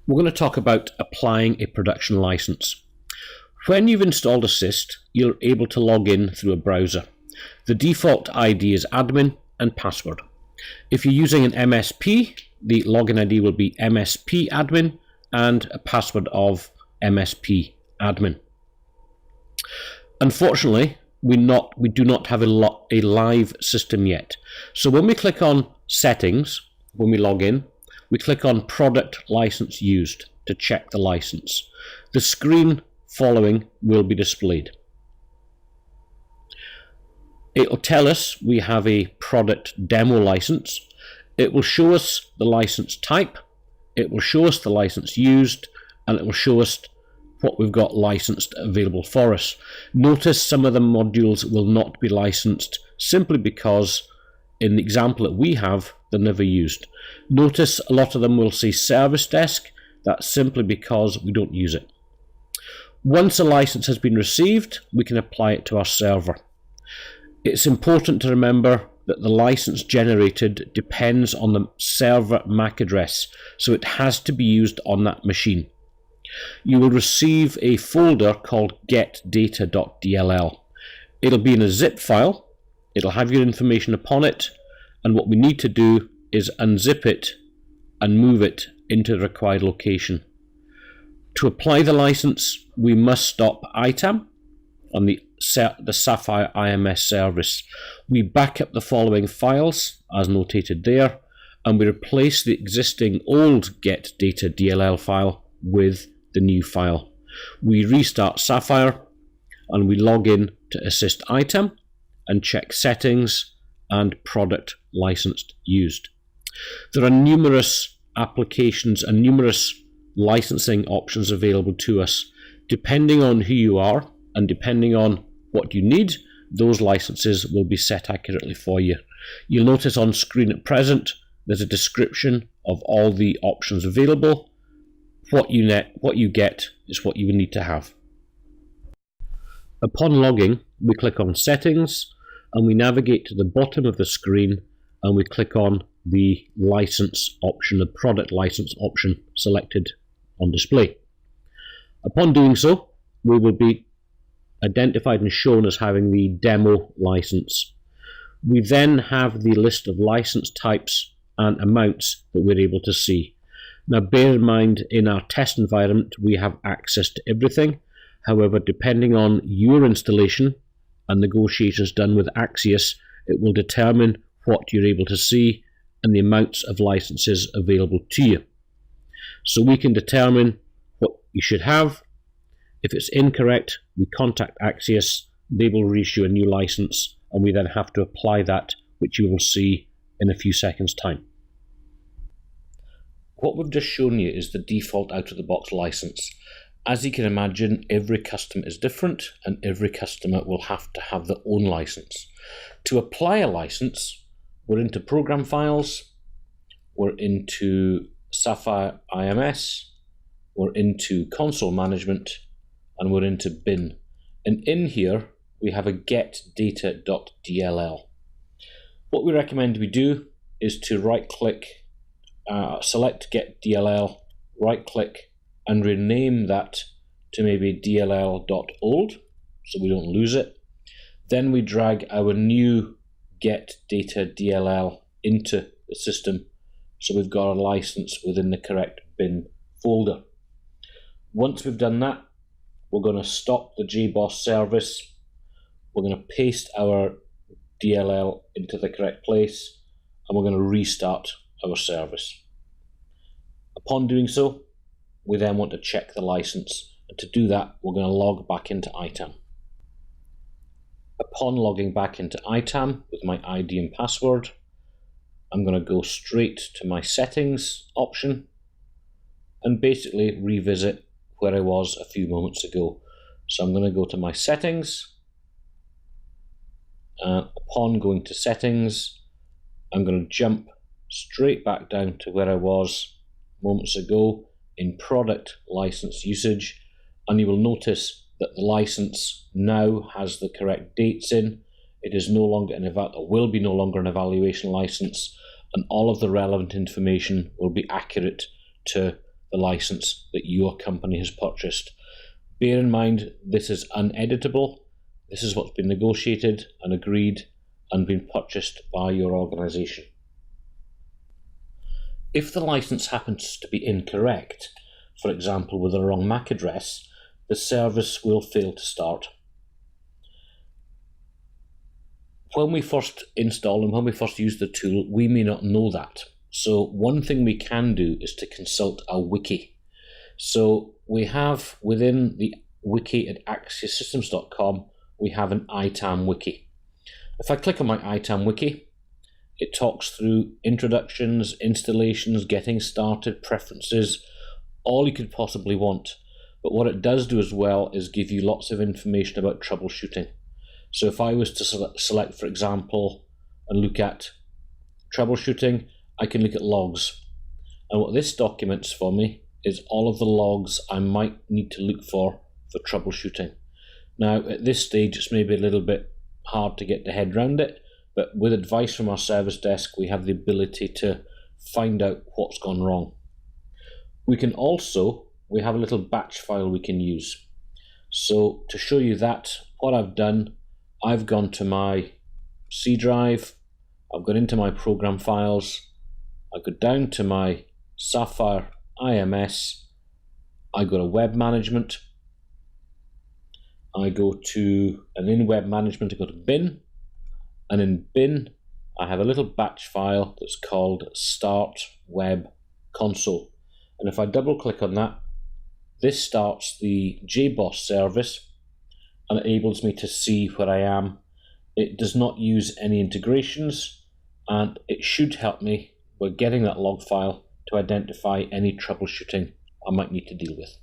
We're going to talk about applying a production license. When you've installed assyst, you're able to log in through a browser. The default ID is admin and password. If you're using an MSP, the login ID will be MSP admin and a password of MSP admin. Unfortunately, we do not have a live system yet. So when we click on settings, when we log in, we click on product license used to check the license. The screen following will be displayed. It will tell us we have a product demo license. It will show us the license type, it will show us the license used, and it will show us what we've got licensed available for us. Notice some of the modules will not be licensed simply because in the example that we have, they're never used. Notice a lot of them will say service desk. That's simply because we don't use it. Once a license has been received, we can apply it to our server. It's important to remember that the license generated depends on the server MAC address, so it has to be used on that machine. You will receive a folder called getdata.dll. It'll be in a zip file, it'll have your information upon it, and what we need to do is unzip it and move it into the required location. To apply the license, we must stop ITAM on the Sapphire IMS service. We back up the following files as notated there, and we replace the existing old getdata.dll file with the new file. We restart Sapphire and we log in to assyst ITAM and check settings and product licensed used. There are numerous applications and numerous licensing options available to us. Depending on who you are and depending on what you need, those licenses will be set accurately for you. You'll notice on screen at present there's a description of all the options available. What you get is what you will need to have. Upon logging, we click on settings and we navigate to the bottom of the screen and we click on the license option, the product license option selected on display. Upon doing so, we will be identified and shown as having the demo license. We then have the list of license types and amounts that we're able to see. Now bear in mind, in our test environment we have access to everything. However, depending on your installation and negotiations done with assyst, it will determine what you're able to see and the amounts of licenses available to you. So we can determine what you should have. If it's incorrect, we contact assyst, they will reissue a new license, and we then have to apply that, which you will see in a few seconds' time. What we've just shown you is the default out-of-the-box license. As you can imagine, every customer is different and every customer will have to have their own license. To apply a license, we're into program files, we're into Sapphire IMS, we're into console management, and we're into bin. And in here, we have a getdata.dll. What we recommend we do is to right-click, select get.dll, right-click, and rename that to maybe dll.old, so we don't lose it. Then we drag our new getdata.dll into the system, so we've got a license within the correct bin folder. Once we've done that, we're going to stop the JBoss service. We're going to paste our DLL into the correct place, and we're going to restart our service. Upon doing so, we then want to check the license, and to do that we're going to log back into ITAM. Upon logging back into ITAM with my ID and password, I'm going to go straight to my settings option and basically revisit where I was a few moments ago. So I'm going to go to my settings, and upon going to settings, I'm going to jump straight back down to where I was moments ago in product license usage, and you will notice that the license now has the correct dates in. It is no longer will be no longer an evaluation license, and all of the relevant information will be accurate to the license that your company has purchased. Bear in mind, this is uneditable. This is what's been negotiated and agreed and been purchased by your organization. If the license happens to be incorrect, for example with a wrong MAC address, the service will fail to start. When we first install and when we first use the tool, we may not know that. So one thing we can do is to consult a wiki. So we have within the wiki at assyst we have an ITAM wiki. If I click on my ITAM wiki, it talks through introductions, installations, getting started, preferences, all you could possibly want. But what it does do as well is give you lots of information about troubleshooting. So if I was to select, for example, and look at troubleshooting, I can look at logs. And what this documents for me is all of the logs I might need to look for troubleshooting. Now, at this stage, it's maybe a little bit hard to get the head around it, but with advice from our service desk, we have the ability to find out what's gone wrong. We have a little batch file we can use. So to show you that, what I've done, I've gone to my C drive, I've gone into my program files, I go down to my Sapphire IMS, I go to web management, I go to, and in web management I go to bin, and in bin I have a little batch file that's called start web console. And if I double click on that, this starts the JBoss service and it enables me to see where I am. It does not use any integrations, and it should help me with getting that log file to identify any troubleshooting I might need to deal with.